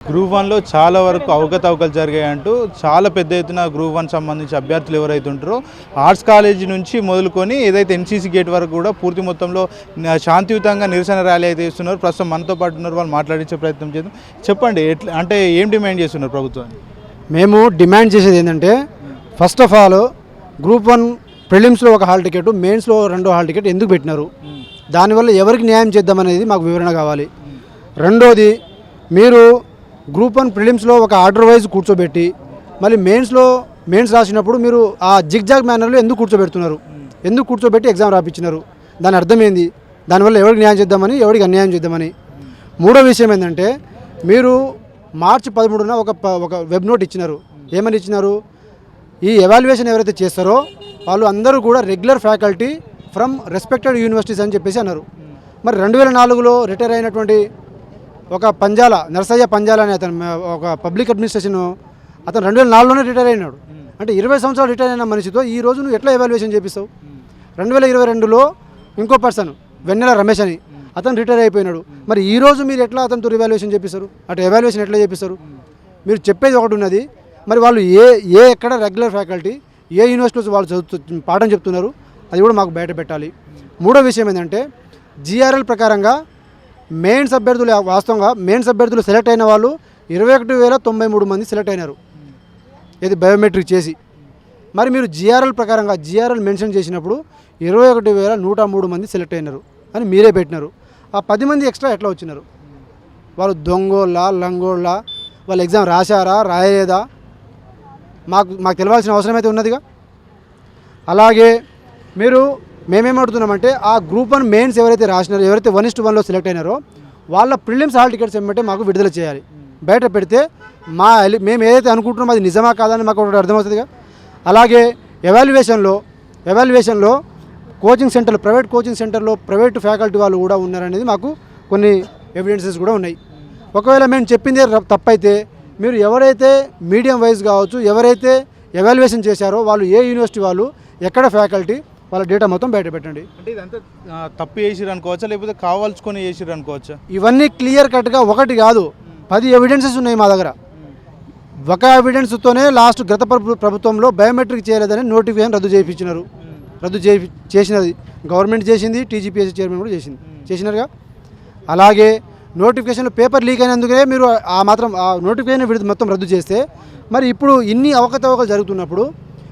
Group 1లో చాలా వరకు అవకతవకలు జరిగాయంటూ చాలా పెద్ద ఎత్తున గ్రూప్ 1 సంబంధించి అభ్యర్థులు ఎవరైతే ఉంటారో ఆర్ట్స్ కాలేజీ నుంచి మొదలుకొని ఏదైతే ఎన్సీసీ గేట్ వరకు కూడా పూర్తి మొత్తంలో శాంతియుతంగా నిరసన ర్యాలీ అయితే ఇస్తున్నారు. ప్రస్తుతం మనతో పాటు ఉన్నారు, వాళ్ళు మాట్లాడించే ప్రయత్నం చేద్దాం. చెప్పండి, ఎట్లా అంటే ఏం డిమాండ్ చేస్తున్నారు ప్రభుత్వాన్ని? మేము డిమాండ్ చేసేది ఏంటంటే, ఫస్ట్ ఆఫ్ ఆల్ గ్రూప్ 1 ప్రిలిమ్స్లో ఒక హాల్ టికెట్, మెయిన్స్లో 2 హాల్ టికెట్ ఎందుకు పెట్టినారు, దానివల్ల ఎవరికి న్యాయం చేద్దామనేది మాకు వివరణ కావాలి. రెండోది, మీరు గ్రూప్ 1 ప్రిలిమ్స్లో ఒక ఆర్డర్ వైజ్ కూర్చోబెట్టి మళ్ళీ మెయిన్స్ రాసినప్పుడు మీరు ఆ జిగ్జాగ్ మేనర్లో ఎందుకు కూర్చోబెడుతున్నారు, ఎందుకు కూర్చోబెట్టి ఎగ్జామ్ రాపించినారు, దాని అర్థం ఏంది, దానివల్ల ఎవరికి న్యాయం చేద్దామని ఎవరికి అన్యాయం చేద్దామని. మూడో విషయం ఏంటంటే, మీరు మార్చి 13న ఒక వెబ్ నోట్ ఇచ్చినారు. ఏమని ఇచ్చినారు, ఈ ఎవాల్యుయేషన్ ఎవరైతే చేస్తారో వాళ్ళు అందరూ కూడా regular faculty from respected universities అని చెప్పేసి అన్నారు. మరి 2004లో రిటైర్ అయినటువంటి ఒక నరసయ్య పంజాల అనే అతను ఒక పబ్లిక్ అడ్మినిస్ట్రేషన్ అతను 2004లోనే రిటైర్ అయినాడు. అంటే 20 సంవత్సరాలు రిటైర్ అయిన మనిషితో ఈ రోజు నువ్వు ఎట్లా ఎవాల్యుయేషన్ చేపిస్తావు? 2022లో ఇంకో పర్సన్ వెన్నెల రమేష్ అని అతను రిటైర్ అయిపోయినాడు. మరి ఈ రోజు మీరు ఎట్లా అతనితో ఎవాల్యుయేషన్ చేపిస్తారు? అటు ఎవాల్యుయేషన్ ఎట్లా చేపిస్తారు? మీరు చెప్పేది ఒకటి ఉన్నది, మరి వాళ్ళు ఎక్కడ రెగ్యులర్ ఫ్యాకల్టీ ఏ యూనివర్సిటీలో వాళ్ళు పాఠం చెప్తున్నారు, అది కూడా మాకు బయట పెట్టాలి. మూడో విషయం ఏంటంటే, జిఆర్ఎల్ ప్రకారంగా మెయిన్స్ అభ్యర్థులు, వాస్తవంగా మెయిన్స్ అభ్యర్థులు సెలెక్ట్ అయిన వాళ్ళు 21,093 మంది సెలెక్ట్ అయినారు, ఇది బయోమెట్రిక్ చేసి. మరి మీరు జిఆర్ఎల్ ప్రకారంగా జిఆర్ఎల్ మెన్షన్ చేసినప్పుడు 21,103 మంది సెలెక్ట్ అయినారు అని మీరే పెట్టినారు. ఆ 10 మంది ఎక్స్ట్రా ఎట్లా వచ్చినారు? వాళ్ళు దొంగోళ్ళ లంగోళ్ళ, వాళ్ళు ఎగ్జామ్ రాశారా రాయలేదా మాకు తెలియాల్సిన అవసరం అయితే ఉన్నదిగా. అలాగే మేమేమడుతున్నామంటే, ఆ గ్రూప్ 1 మెయిన్స్ ఎవరైతే రాసినారో, ఎవరైతే 1:1లో సెలెక్ట్ అయినారో వాళ్ళ ప్రిలిమ్స్ హాల్ టికెట్స్ ఏమంటే మాకు విడుదల చేయాలి. బయట పెడితే మేము ఏదైతే అనుకుంటున్నామో అది నిజమా కాదని మాకు ఒకటి అర్థమవుతుందిగా. అలాగే ఎవాల్యుయేషన్లో కోచింగ్ సెంటర్లు, ప్రైవేట్ కోచింగ్ సెంటర్లో ప్రైవేట్ ఫ్యాకల్టీ వాళ్ళు కూడా ఉన్నారనేది మాకు కొన్ని ఎవిడెన్సెస్ కూడా ఉన్నాయి. ఒకవేళ మేము చెప్పిందే తప్పైతే మీరు ఎవరైతే మీడియం వైజ్ కావచ్చు, ఎవరైతే ఎవాల్యుయేషన్ చేశారో వాళ్ళు ఏ యూనివర్సిటీ వాళ్ళు, ఎక్కడ ఫ్యాకల్టీ, వాళ్ళ డేటా మొత్తం బయట పెట్టండి. అంటే ఇదంతా తప్పు చేసిరు అనుకోవచ్చా, లేకపోతే కావాల్సుకొని చేసిరు అనుకోవచ్చా? ఇవన్నీ క్లియర్ కట్గా ఒకటి కాదు, 10 ఎవిడెన్సెస్ ఉన్నాయి మా దగ్గర. ఒక ఎవిడెన్స్తోనే లాస్ట్ గత ప్రభుత్వంలో బయోమెట్రిక్ చేయలేదని నోటిఫికేషన్ రద్దు చేసినది గవర్నమెంట్ చేసింది, టీజీపీఎస్సీ చైర్మన్ కూడా చేసినారుగా. అలాగే నోటిఫికేషన్లో పేపర్ లీక్ అయినందుకే మీరు ఆ నోటిఫికేషన్ మొత్తం రద్దు చేస్తే, మరి ఇప్పుడు ఇన్ని అవకతవకలు జరుగుతున్నప్పుడు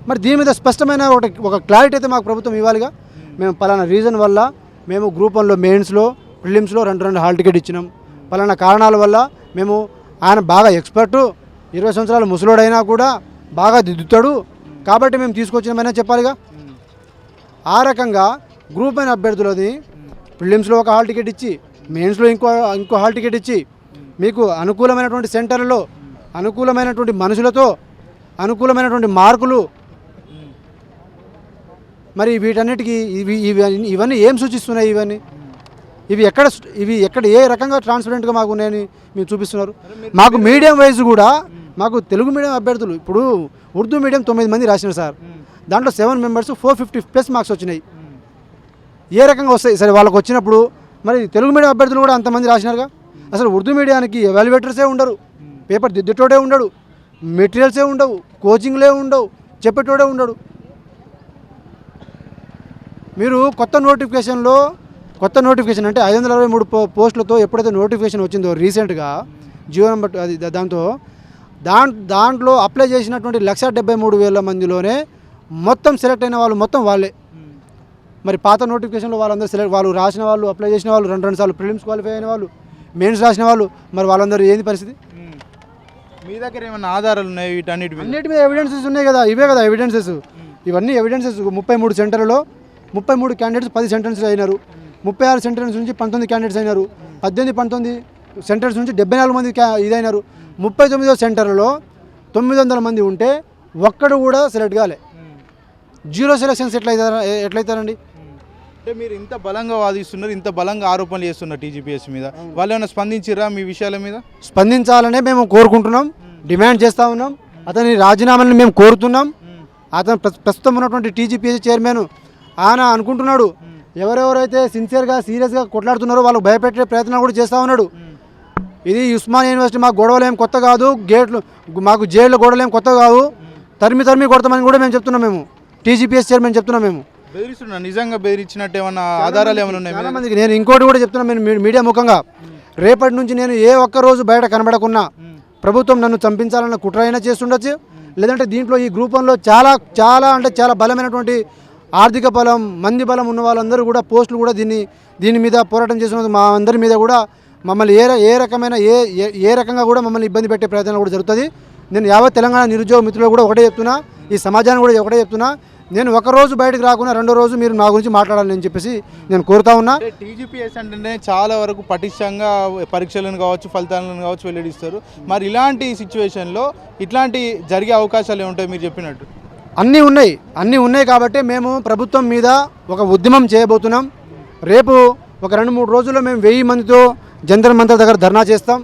మరి దీని మీద స్పష్టమైన ఒక క్లారిటీ అయితే మాకు ప్రభుత్వం ఇవ్వాలిగా. మేము పలానా రీజన్ వల్ల మేము గ్రూప్ 1లో మెయిన్స్లో ప్రిలిమ్స్లో 2 హాల్ టికెట్ ఇచ్చినాం, పలానా కారణాల వల్ల ఆయన బాగా ఎక్స్పర్టు, 20 సంవత్సరాల ముసలోడైనా కూడా బాగా దిద్దుతాడు కాబట్టి మేము తీసుకొచ్చినామని చెప్పాలిగా. ఆ రకంగా గ్రూప్ 1 అభ్యర్థులని ప్రిలిమ్స్లో ఒక హాల్ టికెట్ ఇచ్చి, మెయిన్స్లో ఇంకో హాల్ టికెట్ ఇచ్చి, మీకు అనుకూలమైనటువంటి సెంటర్లలో అనుకూలమైనటువంటి మనుషులతో అనుకూలమైనటువంటి మార్కులు, మరి వీటన్నిటికీ ఇవన్నీ ఏం సూచిస్తున్నాయి? ఇవి ఎక్కడ ఏ రకంగా ట్రాన్స్పరెంట్గా మాకు ఉన్నాయని మీరు చూపిస్తున్నారు? మాకు మీడియం వైజ్ కూడా మాకు తెలుగు మీడియం అభ్యర్థులు, ఇప్పుడు ఉర్దూ మీడియం 9 మంది రాసినారు సార్, దాంట్లో 7 మెంబర్స్ 450+ మార్క్స్ వచ్చినాయి. ఏ రకంగా వస్తాయి సరే వాళ్ళకి వచ్చినప్పుడు? మరి తెలుగు మీడియం అభ్యర్థులు కూడా అంతమంది రాసినారుగా. అసలు ఉర్దూ మీడియానికి ఎవాల్యుయేటర్సే ఉండరు, పేపర్ దిద్దేటోడే ఉండడు, మెటీరియల్సే ఉండవు, కోచింగ్లే ఉండవు, చెప్పేటోడే ఉండడు. మీరు కొత్త నోటిఫికేషన్ అంటే 563 పోస్టులతో ఎప్పుడైతే నోటిఫికేషన్ వచ్చిందో రీసెంట్గా జియో నెంబర్ అది దాంట్లో అప్లై చేసినటువంటి 1,73,000 మందిలోనే మొత్తం సెలెక్ట్ అయిన వాళ్ళు మొత్తం వాళ్ళే. మరి పాత నోటిఫికేషన్లో వాళ్ళందరూ వాళ్ళు రాసిన వాళ్ళు, అప్లై చేసిన వాళ్ళు, 2 సార్లు ప్రిలిమ్స్ క్వాలిఫై అయిన వాళ్ళు, మెయిన్స్ రాసిన వాళ్ళు, మరి వాళ్ళందరూ ఏంది పరిస్థితి? మీ దగ్గర ఏమైనా ఆధారాలు ఉన్నాయి? అన్నిటి మీద ఎవిడెన్సెస్ ఉన్నాయి కదా, ఇవే కదా ఎవిడెన్సెస్. ఇవన్నీ ఎవిడెన్సెస్. 33 సెంటర్లలో 33 క్యాండిడేట్స్ 10 సెంటర్స్ అయినారు, 36 సెంటర్స్ నుంచి 19 క్యాండిడేట్స్ అయినారు, 19 సెంటర్స్ నుంచి 74 మంది ఇదైనారు. 39వ సెంటర్లో 900 మంది ఉంటే ఒక్కడు కూడా సెలెక్ట్ కాలే. 0 సెలెక్షన్స్ ఎట్లయితారండి? అంటే మీరు ఇంత బలంగా వాదిస్తున్నారు, ఇంత బలంగా ఆరోపణలు చేస్తున్నారు టీజీపీఎస్సీ మీద, వాళ్ళు ఏమైనా స్పందించిరా మీ విషయాల మీద? స్పందించాలనే మేము కోరుకుంటున్నాం, డిమాండ్ చేస్తూ ఉన్నాం. అతని రాజీనామాని మేము కోరుతున్నాం. అతను ప్రస్తుతం ఉన్నటువంటి టీజీపీఎస్సీ చైర్మన్ ఆయన అనుకుంటున్నాడు, ఎవరెవరైతే సిన్సియర్గా సీరియస్గా కొట్లాడుతున్నారో వాళ్ళకు భయపెట్టే ప్రయత్నం కూడా చేస్తూ ఉన్నాడు. ఇది ఉస్మానియా యూనివర్సిటీ మాకు గొడవలు ఏం కొత్త కాదు, గేట్లు మాకు జైలు గొడవలు ఏం కొత్త కాదు, తరిమి కొడతామని కూడా మేము చెప్తున్నాం. మేము టీజీపీఎస్ చైర్మన్ చెప్తున్నాం. మేము బెదిరిస్తున్నా, నిజంగా బెదిరించినట్టు ఏమన్నా ఆధారాలు ఏమైనా ఉన్నాయి? చాలా మందికి నేను ఇంకోటి కూడా చెప్తున్నాను, నేను మీడియా ముఖంగా రేపటి నుంచి నేను ఏ ఒక్క రోజు బయట కనబడకున్నా ప్రభుత్వం నన్ను చంపించాలన్న కుట్ర అయినా చేస్తుండొచ్చు, లేదంటే దీంట్లో ఈ గ్రూప్ వన్లో చాలా బలమైనటువంటి ఆర్థిక బలం, మంది బలం ఉన్న వాళ్ళందరూ కూడా పోస్టులు కూడా దీని మీద పోరాటం చేస్తున్నందుకు మా అందరి మీద కూడా మమ్మల్ని ఏ రకంగా కూడా మమ్మల్ని ఇబ్బంది పెట్టే ప్రయత్నం కూడా జరుగుతుంది. నేను యావత్ తెలంగాణ నిరుద్యోగ మిత్రులు కూడా ఒకటే చెప్తున్నా, ఈ సమాజాన్ని కూడా ఒకటే చెప్తున్నా, నేను ఒక రోజు బయటకు రాకుండా రెండో రోజు మీరు నా గురించి మాట్లాడాలని చెప్పేసి నేను కోరుతా ఉన్నా. టీజీపీఎస్ అంటే చాలా వరకు పటిష్టంగా పరీక్షలను కావచ్చు, ఫలితాలను కావచ్చు వెల్లడిస్తారు. మరి ఇలాంటి సిచ్యువేషన్లో ఇట్లాంటి జరిగే అవకాశాలు ఏముంటాయి మీరు చెప్పినట్టు? అన్నీ ఉన్నాయి కాబట్టి మేము ప్రభుత్వం మీద ఒక ఉద్యమం చేయబోతున్నాం. రేపు ఒక 2-3 రోజుల్లో మేము 1000 మందితో జంతర్ మంతర్ దగ్గర ధర్నా చేస్తాం.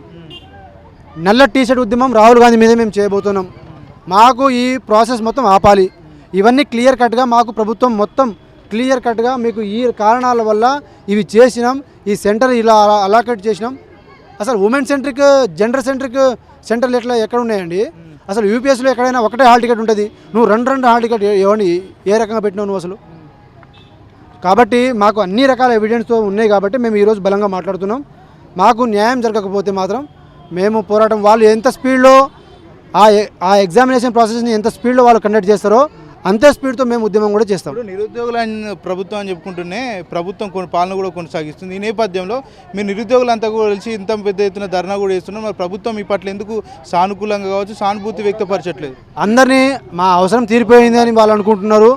నల్ల టీషర్ట్ ఉద్యమం రాహుల్ గాంధీ మీద మేము చేయబోతున్నాం. మాకు ఈ ప్రాసెస్ మొత్తం ఆపాలి. ఇవన్నీ క్లియర్ కట్గా మాకు ప్రభుత్వం మొత్తం క్లియర్ కట్గా మీకు ఈ కారణాల వల్ల ఇవి చేసినాం, ఈ సెంటర్ ఇలా అలాకేట్ చేసినాం. అసలు ఉమెన్ సెంట్రిక్, జెండర్ సెంట్రిక్ సెంటర్లు ఎక్కడ ఉన్నాయండి? అసలు యూపీఎస్లో ఎక్కడైనా ఒకటే హాల్ టికెట్ ఉంటుంది, నువ్వు రెండు హాల్ టికెట్ ఇవ్వండి, ఏ రకంగా పెట్టినావు నువ్వు అసలు? కాబట్టి మాకు అన్ని రకాల ఎవిడెన్స్తో ఉన్నాయి కాబట్టి మేము ఈరోజు బలంగా మాట్లాడుతున్నాం. మాకు న్యాయం జరగకపోతే మాత్రం మేము పోరాటం, వాళ్ళు ఎంత స్పీడ్లో ఆ ఎగ్జామినేషన్ ప్రాసెస్ని ఎంత స్పీడ్లో వాళ్ళు కండక్ట్ చేస్తారో అంతే స్పీడ్తో మేము ఉద్యమం కూడా చేస్తాం. నిరుద్యోగుల ప్రభుత్వం అని చెప్పుకుంటూనే ప్రభుత్వం పాలన కూడా కొనసాగిస్తుంది. ఈ నేపథ్యంలో మీరు నిరుద్యోగులంతా కూడా కలిసి ఇంత పెద్ద ఎత్తున ధర్నా కూడా చేస్తున్నారు. మరి ప్రభుత్వం ఈ పట్ల ఎందుకు సానుకూలంగా కావచ్చు సానుభూతి వ్యక్తపరచట్లేదు? అందరినీ మా అవసరం తీరిపోయింది అని వాళ్ళు అనుకుంటున్నారు.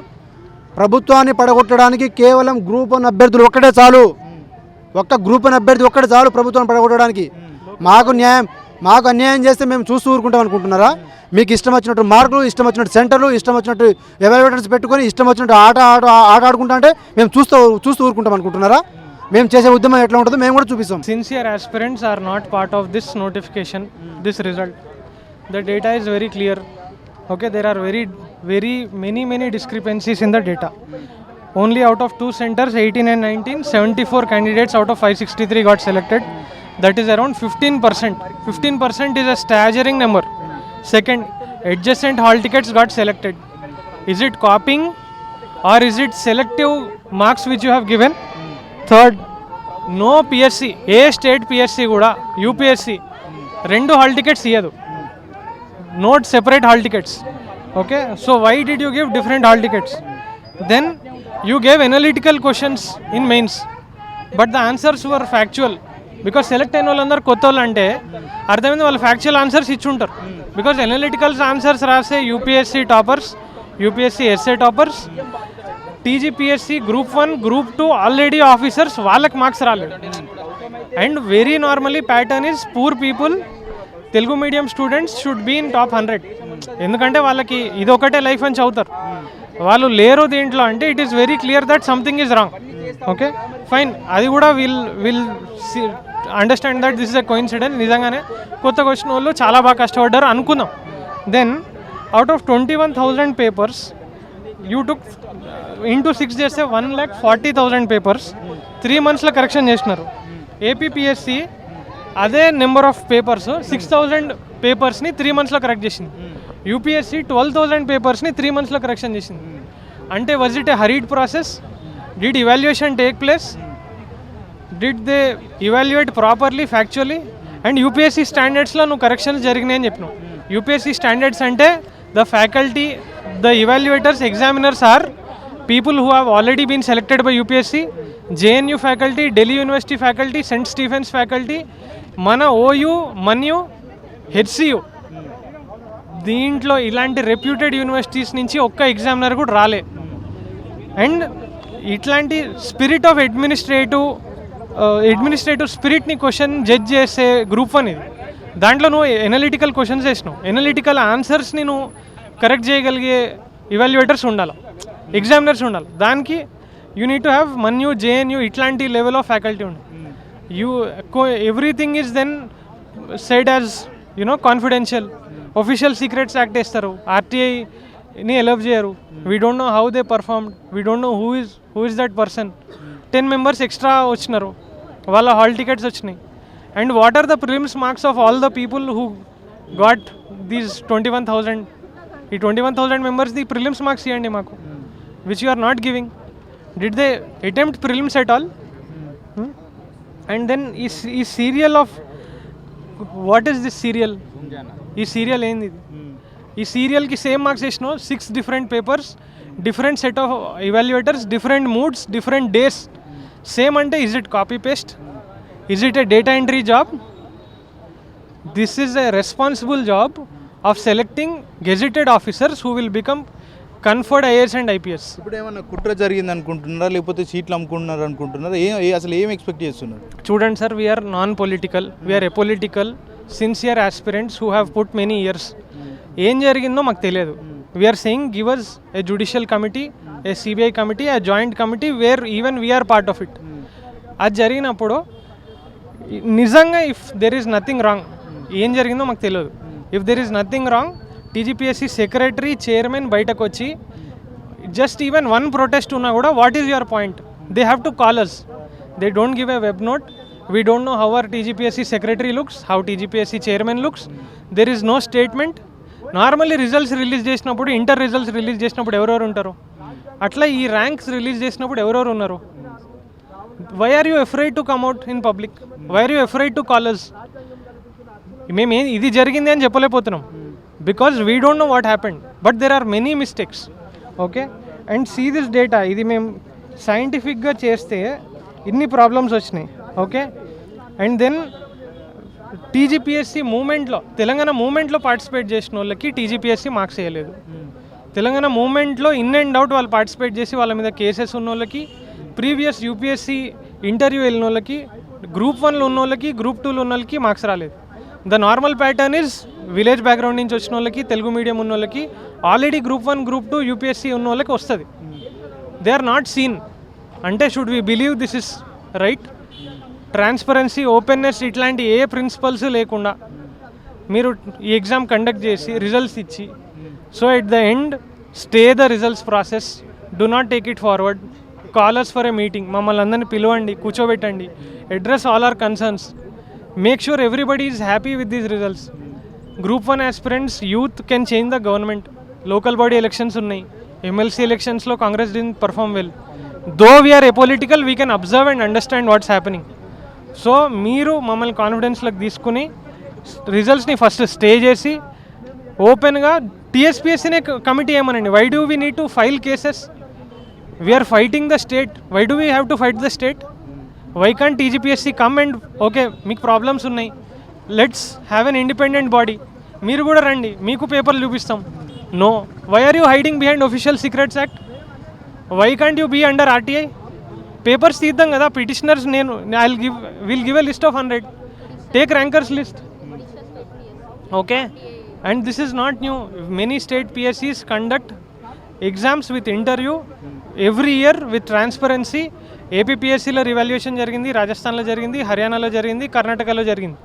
ప్రభుత్వాన్ని పడగొట్టడానికి కేవలం గ్రూప్ 1 అభ్యర్థులు ఒక్కటే చాలు, ఒక్క గ్రూప్ 1 అభ్యర్థి ఒక్కటే చాలు ప్రభుత్వాన్ని పడగొట్టడానికి. మాకు అన్యాయం చేస్తే మేము చూస్తూ ఊరుకుంటాం అనుకుంటున్నారా? మీకు ఇష్టం వచ్చినట్టు మార్కులు, ఇష్టం వచ్చినట్టు సెంటర్లు, ఇష్టం వచ్చినట్టు ఎవాల్యుయేటర్స్ పెట్టుకొని ఇష్టం వచ్చినట్టు ఆట ఆడుకుంటా అంటే మేము చూస్తూ ఊరుకుంటాం అనుకుంటున్నారా? మేము చేసే ఉద్యమం ఎట్లా ఉంటుందో మేము కూడా చూపిస్తాం. Sincere aspirants are not part of this notification, this result. The data is very clear. Okay, there are very many discrepancies in the data. Only out of 2 centers, 18 and 19, 74 candidates out of 563 got selected. That is around 15%. 15% is a staggering number. Second, adjacent hall tickets got selected. Is it copying or is it selective marks which you have given? Third, no PSC, ఏ state PSC కూడా UPSC 2 hall tickets ఇయ్యదు, not separate hall tickets. Okay, so why did you give different hall tickets? Then you gave analytical questions in mains, but the answers were factual. Because select అయిన వాళ్ళందరూ కొత్త వాళ్ళు అంటే అర్థమైంది, వాళ్ళు factual answers ఇచ్చి ఉంటారు. బికాస్ అనలిటికల్స్ ఆన్సర్స్ రాసే UPSC toppers, UPSC SA toppers, TGPSC group 1, group 2 already officers, వాళ్ళకి మార్క్స్ రాలేదు. And very normally pattern is poor people, Telugu medium students should be in top 100. ఎందుకంటే వాళ్ళకి ఇది ఒకటే లైఫ్ అని చదువుతారు, వాళ్ళు లేరు దీంట్లో అంటే it is very clear that something is wrong. Okay fine, అది కూడా will understand that this is a coincidence. నిజంగానే కొత్తగా వచ్చిన వాళ్ళు చాలా బాగా కష్టపడ్డారు అనుకుందాం. Then out of 21,000 papers you took into 6 చేస్తే 1,40,000 పేపర్స్ 3 monthsలో కరెక్షన్ చేసినారు. ఏపీపీఎస్సి అదే నెంబర్ ఆఫ్ పేపర్స్ 6,000 పేపర్స్ని 3 monthsలో కరెక్ట్ చేసింది. యూపీఎస్సి 12,000 పేపర్స్ని 3 monthsలో కరెక్షన్ చేసింది. అంటే was it a hurried process? Did evaluation take place? Did they evaluate properly factually? And UPSC స్టాండర్డ్స్లో నువ్వు కరెక్షన్స్ జరిగినాయి అని చెప్పినావు. యూపీఎస్సీ స్టాండర్డ్స్ అంటే the faculty, the evaluators, examiners are people who have already been selected by UPSC, JNU faculty, Delhi university faculty, saint Stephen's faculty, మన OU, MANUU, HCU. దీంట్లో ఇలాంటి reputed universities నుంచి ఒక్క ఎగ్జామినర్ కూడా రాలే. అండ్ ఇట్లాంటి స్పిరిట్ ఆఫ్ అడ్మినిస్ట్రేటివ్ స్పిరిట్ని question judge చేసే గ్రూప్ 1 ఇది. దాంట్లో నువ్వు ఎనలిటికల్ క్వశ్చన్స్ వేసినావు, ఎనలిటికల్ ఆన్సర్స్ని నువ్వు కరెక్ట్ చేయగలిగే ఇవాల్యుయేటర్స్ ఉండాలి, ఎగ్జామినర్స్ ఉండాలి. దానికి you need to have MANUU, JNU ఇట్లాంటి లెవెల్ ఆఫ్ ఫ్యాకల్టీ ఉండాలి. Everything is then said as confidential. Official secrets act వేస్తారు, ఆర్టీఐని ఎలవ్ చేయరు. We don't know how they performed, we don't know who is that person. 10 members extra వచ్చినారు, వాళ్ళ hall tickets వచ్చినాయి. And what are the prelims marks of all the people who got these 21,000? ఈ 21,000 members the prelims marks ఇవ్వండి మాకు, which you are not giving. Did they attempt prelims at all? And then ఈ serial of what is this serial? ఈ serial ఏంది ఇది? ఈ సీరియల్కి same marks వేసినావు, 6 different papers, different set of evaluators, different moods, different days. Same అంటే is it copy paste? Is it a data entry job? This is a responsible job of selecting gazetted officers who will become conferred IAS and IPS. ఇప్పుడు ఏమన్నా కుట్ర జరిగింది అనుకుంటున్నారా, లేకపోతే సీట్లు అమ్ముకుంటున్నారు అనుకుంటున్నారా? అసలు ఏం ఎక్స్పెక్ట్ చేస్తున్నారు? చూడండి sir, we're non political, we're apolitical sincere aspirants who have put many years. ఏం జరిగిందో మాకు తెలియదు. We're saying give us a judicial committee, a CBI committee, a joint committee where even we're part of it. అది జరిగినప్పుడు నిజంగా if there is nothing wrong, ఏం జరిగిందో మాకు తెలియదు. If there is nothing wrong, TGPSC secretary, chairman బయటకు వచ్చి just even one protest ఉన్నా కూడా what is your point? They have to call us. They don't give a web note. We don't know how our TGPSC secretary looks, how TGPSC chairman looks. There is no statement. Normally results release చేసినప్పుడు, inter results release చేసినప్పుడు ఎవరెవరు ఉంటారు? అట్లా ఈ ranks release చేసినప్పుడు ఎవరెవరు ఉన్నారు? Why are you afraid to come out in public? Why are you afraid to call us? మేము ఇది జరిగింది అని చెప్పలేకపోతున్నాం because we don't know what happened, but there are many mistakes. Okay, and see this data. ఇది మేము సైంటిఫిక్గా చేస్తే ఇన్ని ప్రాబ్లమ్స్ వచ్చినాయి. ఓకే, అండ్ దెన్ టీజీపీఎస్సీ మూమెంట్లో, తెలంగాణ మూమెంట్లో పార్టిసిపేట్ చేసిన వాళ్ళకి టీజీపీఎస్సీ మార్క్స్ వేయలేదు. తెలంగాణ మూమెంట్లో ఇన్ అండ్ అవుట్ వాళ్ళు పార్టిసిపేట్ చేసి వాళ్ళ మీద కేసెస్ ఉన్న వాళ్ళకి, ప్రీవియస్ యూపీఎస్సీ ఇంటర్వ్యూ వెళ్ళిన వాళ్ళకి, గ్రూప్ 1లో ఉన్న వాళ్ళకి, గ్రూప్ 2లో ఉన్న వాళ్ళకి మార్క్స్ రాలేదు. The normal pattern is village background నుంచి వచ్చిన వాళ్ళకి, తెలుగు మీడియం ఉన్న వాళ్ళకి, ఆల్రెడీ గ్రూప్ 1, గ్రూప్ 2 యూపీఎస్సీ ఉన్న వాళ్ళకి వస్తుంది. They are not seen. అంటే should we believe this is right? Transparency, openness ఇట్లాంటి ఏ ప్రిన్సిపల్స్ లేకుండా మీరు ఈ ఎగ్జామ్ కండక్ట్ చేసి రిజల్ట్స్ ఇచ్చి, so at the end stay the results process, do not take it forward. Call us for a meeting, మమ్మల్ని అందరినీ పిలవండి, కూర్చోబెట్టండి, address all our concerns, make sure everybody is happy with these results. Group 1 aspirants, youth can change the government. Local body elections ఉన్నాయి, MLC ఎలక్షన్స్లో Congress didn't perform well. Though we're apolitical, we can observe and understand what's happening. So మీరు మమ్మల్ని కాన్ఫిడెన్స్లోకి తీసుకుని రిజల్ట్స్ని first stay చేసి ఓపెన్గా టీఎస్పీఎస్సీనే కమిటీ ఏమనండి. Why do we need to file cases? We're fighting the state. Why do we have to fight the state? Why can't TGPSC come and okay మీకు ప్రాబ్లమ్స్ ఉన్నాయి, let's have an independent body, మీరు కూడా రండి, మీకు పేపర్లు చూపిస్తాం. No, why are you hiding behind official secrets act? Why can't you be under RTI? Papers తీద్దాం కదా, పిటిషనర్స్ నేను will give a list of 100, take rankers list. Okay, and this is not new. Many state పిఎస్సీస్ conduct exams with interview every year with transparency. ఏపీపీఎస్సీలో revaluation జరిగింది, రాజస్థాన్లో జరిగింది, హర్యానాలో జరిగింది, కర్ణాటకలో జరిగింది.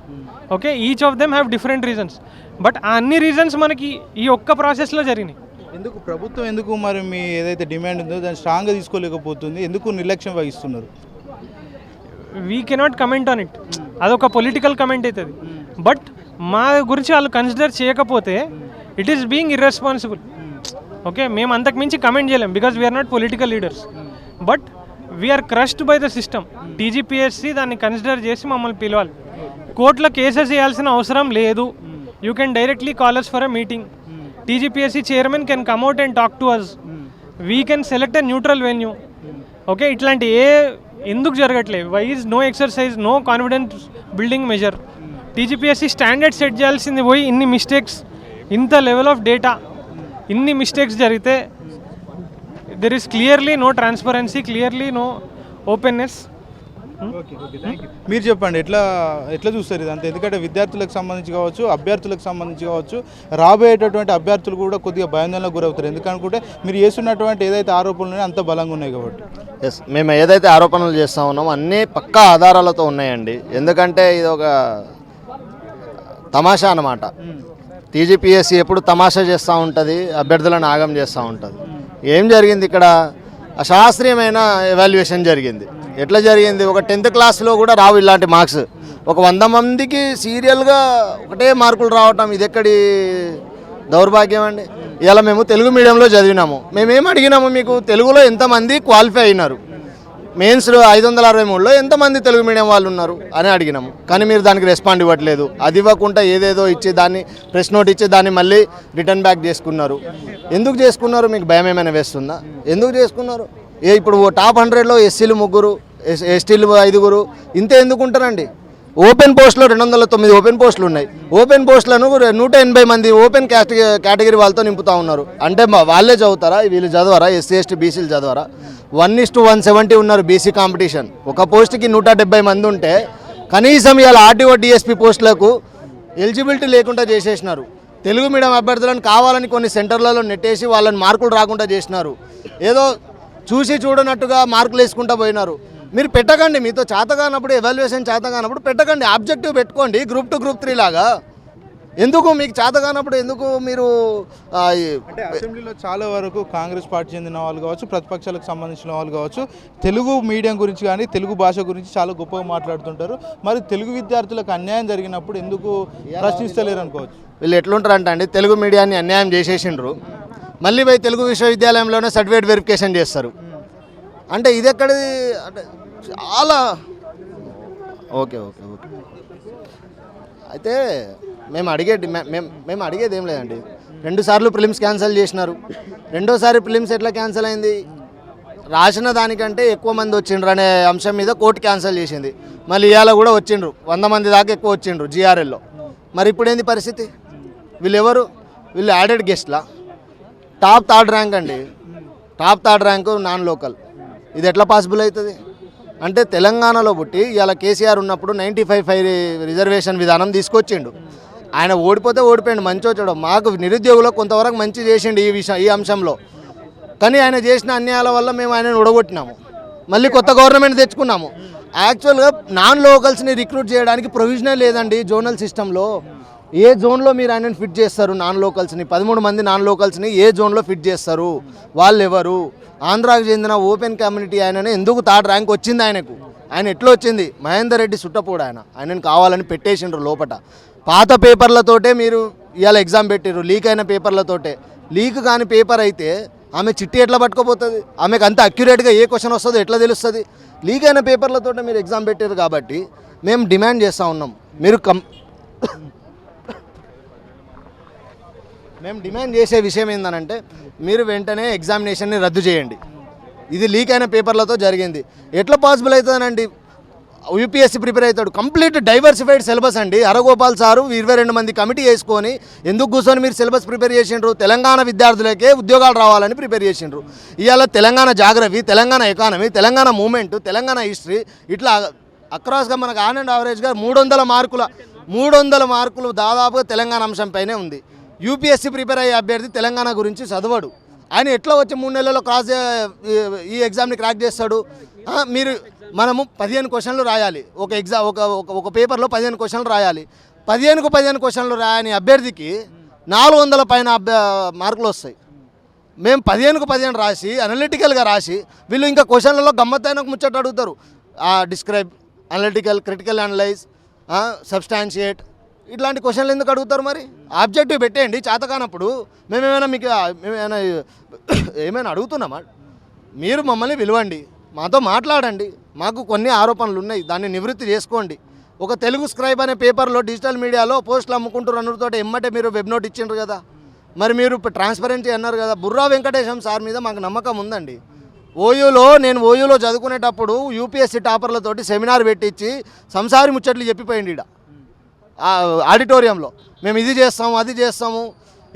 Okay, each of them have different reasons, but ఆ అన్ని రీజన్స్ మనకి ఈ ఒక్క ప్రాసెస్లో జరిగినాయి. ఎందుకు ప్రభుత్వం ఎందుకు మరి మీ ఏదైతే డిమాండ్ ఉందో దాన్ని స్ట్రాంగ్గా తీసుకోలేకపోతుంది? ఎందుకు నిర్లక్ష్యం వహిస్తున్నారు? We cannot comment on it, అదొక పొలిటికల్ కమెంట్ అవుతుంది. బట్ మా గురించి వాళ్ళు కన్సిడర్ చేయకపోతే it is being irresponsible. Okay, మేము అంతకు మించి కమెంట్ చేయలేం because we are not political leaders. But we are crushed by the system. TGPSC దాన్ని కన్సిడర్ చేసి మమ్మల్ని పిలవాలి. కోర్టులో కేసెస్ వేయాల్సిన అవసరం లేదు. You can directly call us for a meeting. TGPSC chairman can come out and talk to us. We can select a neutral venue. Okay, ఇట్లాంటి ఎందుకు జరగట్లేదు? Why is no exercise, no confidence building measure? TGPSC standard set చేయాల్సింది పోయి ఇన్ని mistakes, ఇంత level of data, ఇన్ని mistakes జరిగితే there is clearly no transparency, clearly no openness. మీరు చెప్పండి, ఎట్లా చూస్తారు ఇదంతా? ఎందుకంటే విద్యార్థులకు సంబంధించి కావచ్చు, అభ్యర్థులకు సంబంధించి కావచ్చు, రాబోయేటటువంటి అభ్యర్థులు కూడా కొద్దిగా భయాందోళనకు గురవుతారు. ఎందుకనుకుంటే మీరు చేస్తున్నటువంటి ఏదైతే ఆరోపణలు ఉన్నాయో అంత బలంగా ఉన్నాయి కాబట్టి. ఎస్, మేము ఏదైతే ఆరోపణలు చేస్తూ ఉన్నామో అన్నీ పక్కా ఆధారాలతో ఉన్నాయండి. ఎందుకంటే ఇది ఒక తమాషా అన్నమాట. టీజీపీఎస్సీ ఎప్పుడు తమాషా చేస్తూ ఉంటుంది, అభ్యర్థులను ఆగం చేస్తూ ఉంటుంది. ఏం జరిగింది ఇక్కడ? అశాస్త్రీయమైన ఎవాల్యుయేషన్ జరిగింది. ఎట్లా జరిగింది? ఒక 10th క్లాస్లో కూడా రావు ఇలాంటి మార్క్స్. ఒక 100 మందికి సీరియల్గా ఒకటే మార్కులు రావటం ఇది ఎక్కడి దౌర్భాగ్యం అండి. ఇలా మేము తెలుగు మీడియంలో చదివినాము, మేమేం అడిగినాము, మీకు తెలుగులో ఎంతమంది క్వాలిఫై అయినారు, మెయిన్స్ 563లో ఎంతమంది తెలుగు మీడియం వాళ్ళు ఉన్నారు అని అడిగినాము. కానీ మీరు దానికి రెస్పాండ్ ఇవ్వట్లేదు. అది ఇవ్వకుండా ఏదేదో ఇచ్చి దాన్ని ప్రెస్ నోట్ ఇచ్చి దాన్ని మళ్ళీ రిటర్న్ బ్యాక్ చేసుకున్నారు. ఎందుకు చేసుకున్నారు? మీకు భయం ఏమైనా వేస్తుందా? ఎందుకు చేసుకున్నారు? ఇప్పుడు టాప్ 100లో ఎస్సీలు 3, ఎస్టీలు 5, ఇంతే ఎందుకు ఉంటారండి? ఓపెన్ పోస్టులో 209 ఓపెన్ పోస్టులు ఉన్నాయి. ఓపెన్ పోస్టులను 180 మంది ఓపెన్ కేటగిరీ వాళ్ళతో నింపుతా ఉన్నారు. అంటే వాళ్ళే చదువుతారా? వీళ్ళు చదవరా? ఎస్సీ ఎస్టీ బీసీలు చదవరా? 1:170 ఉన్నారు బీసీ కాంపిటీషన్. ఒక పోస్టుకి 170 మంది ఉంటే కనీసం ఇవాళ ఆర్టీఓ డిఎస్పీ పోస్టులకు ఎలిజిబిలిటీ లేకుండా చేసేసినారు. తెలుగు మీడియం అభ్యర్థులను కావాలని కొన్ని సెంటర్లలో నెట్టేసి వాళ్ళని మార్కులు రాకుండా చేసినారు. ఏదో చూసి చూడనట్టుగా మార్కులు వేసుకుంటూ పోయినారు. మీరు పెట్టకండి, మీతో చేతగానప్పుడు ఎవాల్యుయేషన్ చేతగానప్పుడు పెట్టకండి, ఆబ్జెక్టివ్ పెట్టుకోండి గ్రూప్ 2 గ్రూప్ 3 లాగా. ఎందుకు మీకు చేతగానప్పుడు ఎందుకు మీరు అంటే అసెంబ్లీలో చాలా వరకు కాంగ్రెస్ పార్టీ చెందిన వాళ్ళు కావచ్చు, ప్రతిపక్షాలకు సంబంధించిన వాళ్ళు కావచ్చు, తెలుగు మీడియం గురించి కానీ తెలుగు భాష గురించి చాలా గొప్పగా మాట్లాడుతుంటారు. మరి తెలుగు విద్యార్థులకు అన్యాయం జరిగినప్పుడు ఎందుకు ప్రశ్నిస్తలేరు అనుకోవచ్చు. వీళ్ళు ఎట్లుంటారంట అండి, తెలుగు మీడియాన్ని అన్యాయం చేసేసిండ్రు, మళ్ళీ పోయి తెలుగు విశ్వవిద్యాలయంలోనే సర్టిఫికేట్ వెరిఫికేషన్ చేస్తారు. అంటే ఇది ఎక్కడిది? అంటే చాలా ఓకే ఓకే ఓకే అయితే మేము అడిగేది ఏం లేదండి. 2 సార్లు ప్రిలిమ్స్ క్యాన్సిల్ చేసినారు. రెండోసారి ప్రిలిమ్స్ ఎట్లా క్యాన్సిల్ అయింది? రాసిన దానికంటే ఎక్కువ మంది వచ్చిండ్రు అనే అంశం మీద కోర్టు క్యాన్సిల్ చేసింది. మళ్ళీ ఇవాళ కూడా వచ్చిండ్రు, 100 మంది దాకా ఎక్కువ వచ్చిండ్రు జీఆర్ఎల్లో. మరి ఇప్పుడు ఏంది పరిస్థితి? వీళ్ళు ఎవరు? వీళ్ళు యాడెడ్ గెస్ట్లా? టాప్ 3rd ర్యాంక్ అండి, top 3rd rank non local. ఇది ఎట్లా పాసిబుల్ అవుతుంది? అంటే తెలంగాణలో పుట్టి ఇలా కేసీఆర్ ఉన్నప్పుడు 95/5 రిజర్వేషన్ విధానం తీసుకొచ్చిండు. ఆయన ఓడిపోతే ఓడిపోయిండు, మంచి వచ్చాడు. మాకు నిరుద్యోగులు కొంతవరకు మంచి చేసిండు ఈ అంశంలో. కానీ ఆయన చేసిన అన్యాయాల వల్ల మేము ఆయనను ఓడగొట్టినాము, మళ్ళీ కొత్త గవర్నమెంట్ తెచ్చుకున్నాము. యాక్చువల్గా నాన్ లోకల్స్ని రిక్రూట్ చేయడానికి ప్రొవిజనే లేదండి జోనల్ సిస్టంలో. ఏ జోన్లో మీరు ఆయనను ఫిట్ చేస్తారు? నాన్ లోకల్స్ని 13 మంది నాన్ లోకల్స్ని ఏ జోన్లో ఫిట్ చేస్తారు? వాళ్ళు ఎవరు? ఆంధ్రాకు చెందిన ఓపెన్ కమ్యూనిటీ ఆయననే ఎందుకు 3rd ర్యాంక్ వచ్చింది ఆయనకు? ఆయన ఎట్లా వచ్చింది? మహేందర్ రెడ్డి సుట్టపోడు ఆయనను కావాలని పెట్టేసిండ్రు లోపట. పాత పేపర్లతోటే మీరు ఇవాళ ఎగ్జామ్ పెట్టిర్రు, లీక్ అయిన పేపర్లతోటే. లీక్ కాని పేపర్ అయితే ఆమె చిట్టి ఎట్లా పట్టుకోపోతుంది? ఆమెకు అంత అక్యురేట్గా ఏ క్వశ్చన్ వస్తుందో ఎట్లా తెలుస్తుంది? లీక్ అయిన పేపర్లతోటే మీరు ఎగ్జామ్ పెట్టారు. కాబట్టి మేము డిమాండ్ చేస్తూ ఉన్నాం, మేము డిమాండ్ చేసే విషయం ఏంటంటే మీరు వెంటనే ఎగ్జామినేషన్ని రద్దు చేయండి. ఇది లీక్ అయిన పేపర్లతో జరిగింది. ఎట్లా పాసిబుల్ అవుతుందనండి? యూపీఎస్సీ ప్రిపేర్ అవుతాడు, కంప్లీట్ డైవర్సిఫైడ్ సిలబస్ అండి. హరగోపాల్ సారు 22 మంది కమిటీ వేసుకొని ఎందుకు కూర్చొని మీరు సిలబస్ ప్రిపేర్ చేసిండ్రు? తెలంగాణ విద్యార్థులకే ఉద్యోగాలు రావాలని ప్రిపేర్ చేసిండ్రు. ఇవాళ Telangana geography, Telangana economy, Telangana movement, Telangana history, ఇట్లా అక్రాస్గా మనకు ఆన్ అండ్ యావరేజ్గా 300 మార్కులు దాదాపుగా తెలంగాణ అంశంపైనే ఉంది. యూపీఎస్సీ ప్రిపేర్ అయ్యే అభ్యర్థి తెలంగాణ గురించి చదవడు. ఆయన ఎట్లా వచ్చి 3 నెలల్లో ఈ ఎగ్జామ్ని క్రాక్ చేస్తాడు? మనము 15 క్వశ్చన్లు రాయాలి. ఒక పేపర్లో 15 క్వశ్చన్లు రాయాలి. 15 క్వశ్చన్లు రాయని అభ్యర్థికి 400 పైన మార్కులు వస్తాయి. మేము 15 రాసి అనలిటికల్గా రాసి వీళ్ళు ఇంకా క్వశ్చన్లలో గమ్మత్తైన ముచ్చట అడుగుతారు. Describe, analytical, critical analyse, substantiate, ఇట్లాంటి క్వశ్చన్లు ఎందుకు అడుగుతారు? మరి ఆబ్జెక్టివ్ పెట్టేయండి. చేతకానప్పుడు మీకు ఏమైనా అడుగుతున్నామా? మీరు మమ్మల్ని పిలవండి, మాతో మాట్లాడండి. మాకు కొన్ని ఆరోపణలు ఉన్నాయి, దాన్ని నివృత్తి చేసుకోండి. ఒక తెలుగు స్క్రైబ్ అనే పేపర్లో డిజిటల్ మీడియాలో పోస్టులు అమ్ముకుంటారు అన్నతో ఎమ్మటే మీరు వెబ్ నోట్ ఇచ్చిండ్రు కదా. మరి మీరు ట్రాన్స్పరెన్సీ అన్నారు కదా. బుర్రా వెంకటేశం సార్ మీద మాకు నమ్మకం ఉందండి. నేను ఓయూలో చదువుకునేటప్పుడు యూపీఎస్సీ టాపర్లతోటి సెమినార్ పెట్టించి సంసారి ముచ్చట్లు చెప్పిపోయింది ఈడ ఆడిటోరియంలో. మేము ఇది చేస్తాము, అది చేస్తాము,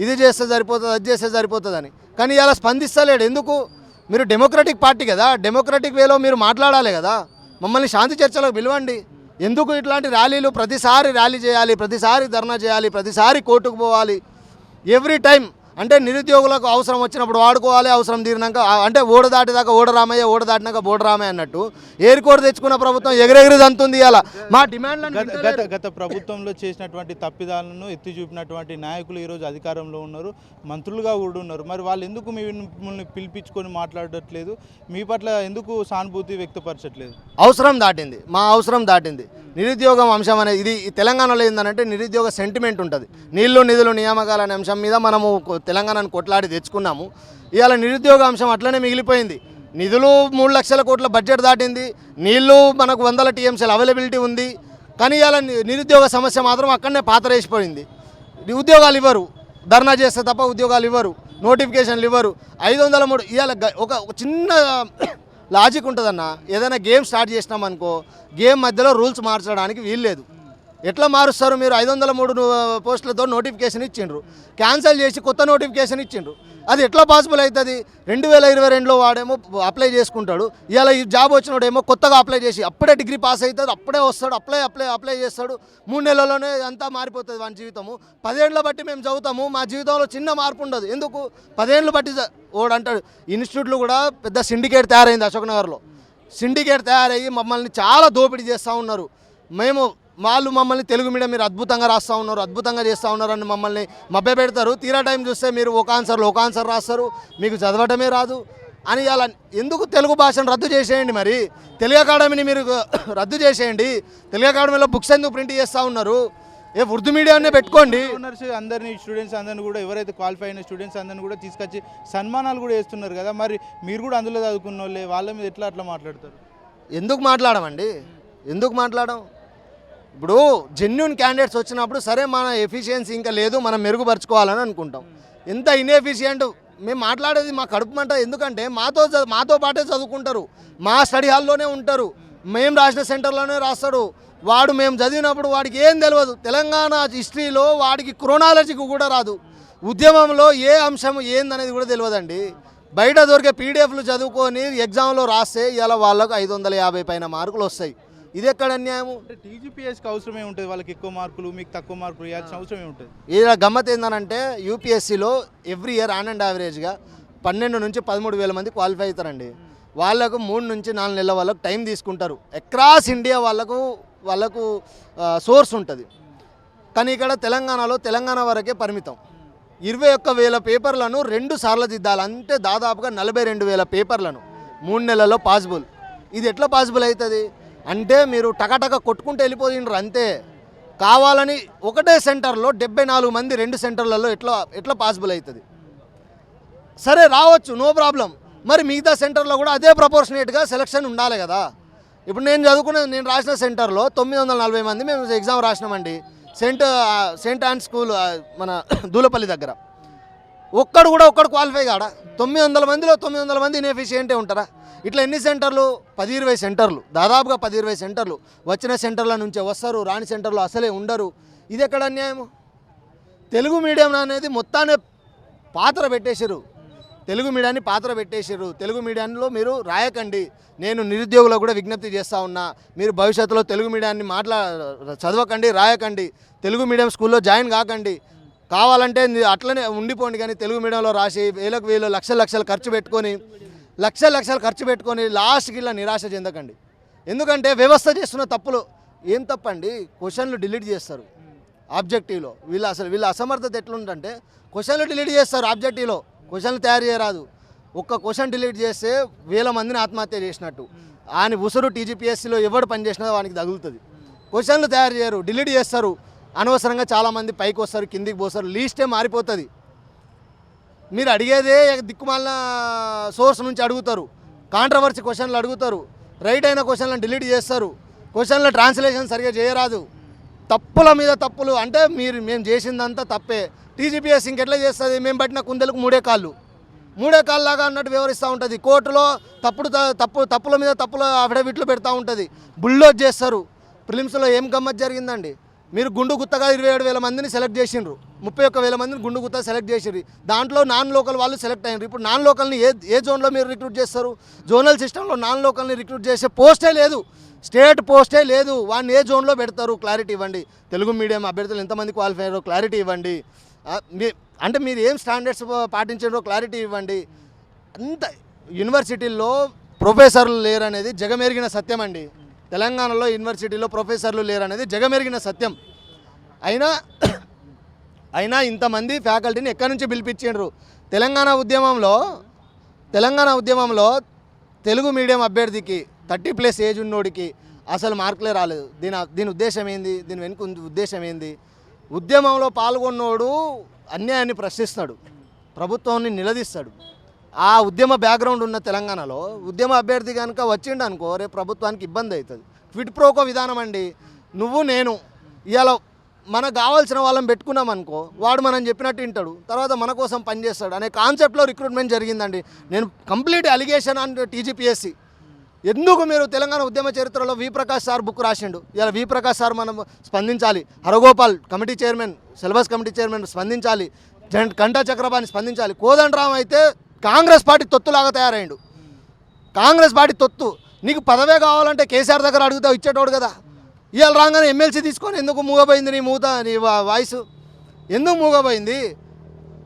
ఇది చేస్తే సరిపోతుంది, అది చేస్తే సరిపోతుందని. కానీ ఇలా స్పందిస్తలేడు. ఎందుకు? మీరు డెమోక్రటిక్ పార్టీ కదా, డెమోక్రటిక్ వేలో మీరు మాట్లాడాలి కదా. మమ్మల్ని శాంతి చర్చలకు పిలవండి. ఎందుకు ఇట్లాంటి ర్యాలీలు? ప్రతిసారి ర్యాలీ చేయాలి, ప్రతిసారి ధర్నా చేయాలి, ప్రతిసారి కోర్టుకు పోవాలి. ఎవ్రీ టైం అంటే నిరుద్యోగులకు అవసరం వచ్చినప్పుడు వాడుకోవాలి, అవసరం తీరినాక అంటే ఓడ దాటిదాకా ఓడ రామయ్య, ఓడ దాటినాక బోడ రామయ్య అన్నట్టు ఏరుకోడు తెచ్చుకున్న ప్రభుత్వం ఎగిరెగిరి దంతుంది ఇలా మా డిమాండ్లను. గత ప్రభుత్వంలో చేసినటువంటి తప్పిదాలను ఎత్తి చూపినటువంటి నాయకులు ఈరోజు అధికారంలో ఉన్నారు, మంత్రులుగా కూడా ఉన్నారు. మరి వాళ్ళు ఎందుకు మిమ్మల్ని పిలిపించుకొని మాట్లాడట్లేదు, మీ పట్ల ఎందుకు సానుభూతి వ్యక్తపరచట్లేదు? అవసరం దాటింది, మా అవసరం దాటింది. నిరుద్యోగం అంశం అనేది ఇది తెలంగాణలో ఏంటంటే నిరుద్యోగ సెంటిమెంట్ ఉంటుంది. నీళ్లు నిధులు నియామకాలు అనే అంశం మీద మనము తెలంగాణను కొట్లాడి తెచ్చుకున్నాము. ఇవాళ నిరుద్యోగ అంశం అట్లనే మిగిలిపోయింది. నిధులు 3 లక్షల కోట్ల బడ్జెట్ దాటింది, నీళ్లు మనకు 100 TMCల అవైలబిలిటీ ఉంది. కానీ ఇవాళ నిరుద్యోగ సమస్య మాత్రం అక్కడనే పాతరేసిపోయింది. ఉద్యోగాలు ఇవ్వరు, ధర్నా చేస్తే తప్ప ఉద్యోగాలు ఇవ్వరు, నోటిఫికేషన్లు ఇవ్వరు. 503 ఇవాళ ఒక చిన్న లాజిక్ ఉంటుందన్న, ఏదైనా గేమ్ స్టార్ట్ చేసినామనుకో గేమ్ మధ్యలో రూల్స్ మార్చడానికి వీల్లేదు. ఎట్లా మారుస్తారు మీరు? 503 పోస్టులతో నోటిఫికేషన్ ఇచ్చిండ్రు, క్యాన్సిల్ చేసి కొత్త నోటిఫికేషన్ ఇచ్చిండ్రు. అది ఎట్లా పాసిబుల్ అవుతుంది? 2022లో వాడేమో అప్లై చేసుకుంటాడు, ఇవాళ ఈ జాబ్ వచ్చినోడేమో కొత్తగా అప్లై చేసి అప్పుడే డిగ్రీ పాస్ అవుతుంది, అప్పుడే వస్తాడు, అప్లై చేస్తాడు. 3 నెలల్లోనే అంతా మారిపోతుంది వాని జీవితము. 10 ఏళ్ళ బట్టి మేము చదువుతాము, మా జీవితంలో చిన్న మార్పు ఉండదు. ఎందుకు? 10 ఏళ్ళు బట్టి ఓడు అంటాడు. ఇన్స్టిట్యూట్లు కూడా పెద్ద సిండికేట్ తయారైంది అశోక్ నగర్లో. సిండికేట్ తయారయ్యి మమ్మల్ని చాలా దోపిడీ చేస్తూ ఉన్నారు. వాళ్ళు మమ్మల్ని తెలుగు మీడియం మీరు అద్భుతంగా రాస్తూ ఉన్నారు, అద్భుతంగా చేస్తూ ఉన్నారు అని మమ్మల్ని మభ్యపెడతారు. తీరా టైం చూస్తే మీరు ఒక ఆన్సర్ రాస్తారు, మీకు చదవటమే రాదు అని. అలా ఎందుకు తెలుగు భాషను రద్దు చేసేయండి, మరి తెలుగు అకాడమీని మీరు రద్దు చేసేయండి. తెలుగు అకాడమీలో బుక్స్ ఎందుకు ప్రింట్ చేస్తూ ఉన్నారు? ఉర్దూ మీడియానే పెట్టుకోండి. అందరినీ స్టూడెంట్స్ అందరిని కూడా, ఎవరైతే క్వాలిఫై అయిన స్టూడెంట్స్ అందరిని కూడా తీసుకొచ్చి సన్మానాలు కూడా చేస్తున్నారు కదా, మరి మీరు కూడా అందులో చదువుకున్న వాళ్ళే, వాళ్ళ మీద అట్లా మాట్లాడతారు? ఎందుకు మాట్లాడమండి? ఎందుకు మాట్లాడడం? ఇప్పుడు జెన్యున్ క్యాండిడేట్స్ వచ్చినప్పుడు సరే మన ఎఫిషియన్సీ ఇంకా లేదు, మనం మెరుగుపరచుకోవాలని అనుకుంటాం. ఎంత ఇన్ఎఫిషియంట్ మేము మాట్లాడేది మా కడుపు మంట. ఎందుకంటే మాతో పాటే చదువుకుంటారు, మా స్టడీ హాల్లోనే ఉంటారు, మేము రాసిన సెంటర్లోనే రాస్తాడు వాడు. మేము చదివినప్పుడు వాడికి ఏం తెలియదు, తెలంగాణ హిస్టరీలో వాడికి క్రోనాలజీకి కూడా రాదు, ఉద్యమంలో ఏ అంశం ఏందనేది కూడా తెలియదండి. బయట దొరికే పీడిఎఫ్లు చదువుకొని ఎగ్జామ్లో రాస్తే ఇలా వాళ్ళకు 550 పైన మార్కులు వస్తాయి. ఇది ఎక్కడ అన్యాయము? అంటే టీజీపీఎస్కి అవసరమే ఉంటుంది, వాళ్ళకి ఎక్కువ మార్కులు మీకు తక్కువ మార్కులు ఇవ్వాల్సిన అవసరం ఏముంటుంది? ఇలా గమ్మత్ ఏంటంటే యూపీఎస్సీలో ఎవ్రీ ఇయర్ ఆన్ అండ్ యావరేజ్గా 12 నుంచి 13 వేల మంది క్వాలిఫై అవుతారండి. వాళ్ళకు 3 నుంచి 4 నెలల వాళ్ళకు టైం తీసుకుంటారు. అక్రాస్ ఇండియా వాళ్ళకు సోర్స్ ఉంటుంది. కానీ ఇక్కడ తెలంగాణ వరకే పరిమితం. 21,000 పేపర్లను 2 సార్లు దిద్దాలి, అంటే దాదాపుగా 42,000 పేపర్లను 3 నెలల్లో పాసిబుల్. ఇది ఎట్లా పాసిబుల్ అవుతుంది అంటే మీరు టకటక కొట్టుకుంటూ వెళ్ళిపోయినరు అంతే. కావాలని ఒకటే సెంటర్లో 74 మంది 2 సెంటర్లలో ఎట్లా పాసిబుల్ అవుతుంది? సరే రావచ్చు, నో ప్రాబ్లం. మరి మిగతా సెంటర్లో కూడా అదే ప్రపోర్షనేట్గా సెలక్షన్ ఉండాలి కదా. ఇప్పుడు నేను రాసిన సెంటర్లో 940 మంది మేము ఎగ్జామ్ రాసినామండి. సెయింట్ ఆన్ స్కూల్ మన దూలపల్లి దగ్గర. ఒక్కడు క్వాలిఫై కాడా? 900 మందిలో 900 మంది ఇన్ఎఫిషియంటే ఉంటారా? ఇట్లా ఎన్ని సెంటర్లు? 10-20 సెంటర్లు, దాదాపుగా 10-20 సెంటర్లు. వచ్చిన సెంటర్ల నుంచే వస్తారు, రాని సెంటర్లో అసలే ఉండరు. ఇది ఎక్కడ అన్యాయము? తెలుగు మీడియం అనేది మొత్తాన్ని పాత్ర పెట్టేశారు, తెలుగు మీడియాన్ని పాత్ర పెట్టేశారు. తెలుగు మీడియంలో మీరు రాయకండి. నేను నిరుద్యోగులకు కూడా విజ్ఞప్తి చేస్తూ ఉన్నా, మీరు భవిష్యత్తులో తెలుగు మీడియాన్ని చదవకండి, రాయకండి, తెలుగు మీడియం స్కూల్లో జాయిన్ కాకండి. కావాలంటే అట్లనే ఉండిపోండి, కానీ తెలుగు మీడియంలో రాసి వేలకు లక్షలు ఖర్చు పెట్టుకొని లాస్ట్కి ఇలా నిరాశ చెందకండి. ఎందుకంటే వ్యవస్థ చేస్తున్న తప్పులు ఏం తప్పండి? క్వశ్చన్లు డిలీట్ చేస్తారు ఆబ్జెక్టివ్లో. వీళ్ళ అసమర్థత ఎట్లుందంటే క్వశ్చన్లు డిలీట్ చేస్తారు ఆబ్జెక్టివ్లో, క్వశ్చన్లు తయారు చేయరాదు. ఒక్క క్వశ్చన్ డిలీట్ చేస్తే 1000 మందిని ఆత్మహత్య చేసినట్టు. ఆయన ఉసురు టీజీపీఎస్సీలో ఎవడు పనిచేసినా వానికి తగులుతుంది. క్వశ్చన్లు తయారు చేయరు, డిలీట్ చేస్తారు. అనవసరంగా చాలామంది పైకి వస్తారు, కిందికి పోస్తారు, లీస్టే మారిపోతుంది. మీరు అడిగేదే దిక్కుమాలిన సోర్స్ నుంచి అడుగుతారు, కాంట్రవర్సీ క్వశ్చన్లు అడుగుతారు, రైట్ అయిన క్వశ్చన్లను డిలీట్ చేస్తారు, క్వశ్చన్ల ట్రాన్స్లేషన్ సరిగా చేయరాదు. తప్పుల మీద తప్పులు. అంటే మేము చేసిందంతా తప్పే. టీజీపీఎస్ ఇంకెట్లా చేస్తుంది? మేము పట్టిన కుందలకు 3 కాళ్ళు లాగా అన్నట్టు వివరిస్తూ ఉంటుంది. కోర్టులో తప్పుల మీద తప్పుల అఫిడవిట్లు పెడతా ఉంటుంది, బుల్డోజ్ చేస్తారు. ప్రిలిమ్స్లో ఏం గమ్మత్ జరిగిందండి? మీరు గుండు గుత్తగా 27,000 మందిని సెలెక్ట్ చేసిండ్రు, 31,000 మందిని గుండు గుత్త సెలెక్ట్ చేసిర్రు. దాంట్లో నాన్ లోకల్ వాళ్ళు సెలెక్ట్ అయ్యారు. ఇప్పుడు నాన్ లోకల్ని ఏ జోన్లో మీరు రిక్రూట్ చేస్తారు? జోనల్ సిస్టంలో నాన్ లోకల్ని రిక్రూట్ చేసే పోస్టే లేదు, స్టేట్ పోస్టే లేదు. వాడిని ఏ జోన్లో పెడతారు? క్లారిటీ ఇవ్వండి. తెలుగు మీడియం అభ్యర్థులు ఎంతమంది క్వాలిఫై అయ్యారో క్లారిటీ ఇవ్వండి. అంటే మీరు ఏం స్టాండర్డ్స్ పాటించారో క్లారిటీ ఇవ్వండి. అంత యూనివర్సిటీల్లో ప్రొఫెసర్లు లేరనేది జగమెరిగిన సత్యం అండి. తెలంగాణలో యూనివర్సిటీలో ప్రొఫెసర్లు లేరనేది జగమెరిగిన సత్యం. అయినా ఇంతమంది ఫ్యాకల్టీని ఎక్కడి నుంచి పిలిపించారు? తెలంగాణ ఉద్యమంలో తెలుగు మీడియం అభ్యర్థికి 30+ ఏజ్ ఉన్నోడికి అసలు మార్కులే రాలేదు. దీని ఉద్దేశం ఏంది? దీని వెనుక ఉద్దేశం ఏంది? ఉద్యమంలో పాల్గొన్నోడు అన్యాయాన్ని ప్రశ్నిస్తాడు, ప్రభుత్వాన్ని నిలదీస్తాడు. ఆ ఉద్యమ బ్యాక్గ్రౌండ్ ఉన్న తెలంగాణలో ఉద్యమ అభ్యర్థి కనుక వచ్చిండు అనుకో, రేపు ప్రభుత్వానికి ఇబ్బంది అవుతుంది. క్విడ్ ప్రోకో విధానం అండి. నువ్వు నేను ఇవాళ మనకు కావాల్సిన వాళ్ళని పెట్టుకున్నాం అనుకో, వాడు మనం చెప్పినట్టు వింటాడు, తర్వాత మన కోసం పనిచేస్తాడు అనే కాన్సెప్ట్లో రిక్రూట్మెంట్ జరిగిందండి. నేను కంప్లీట్ అలిగేషన్ అండ్ టీజీపీఎస్సీ. ఎందుకు మీరు తెలంగాణ ఉద్యమ చరిత్రలో వి ప్రకాష్ సార్ బుక్ రాసిండు. ఇలా వి ప్రకాష్ సార్ మనం స్పందించాలి, Haragopal committee chairman, syllabus committee chairman స్పందించాలి, కంటా చక్రపాణి స్పందించాలి. కోదండరామ్ అయితే కాంగ్రెస్ పార్టీ తొత్తులాగా తయారైండు. కాంగ్రెస్ పార్టీ తొత్తు. నీకు పదవే కావాలంటే కేసీఆర్ దగ్గర అడుగుతావు, ఇచ్చేటోడు కదా. ఇవాళ రాగానే ఎమ్మెల్సీ తీసుకొని ఎందుకు మూగపోయింది నీ వాయిస్? ఎందుకు మూగపోయింది?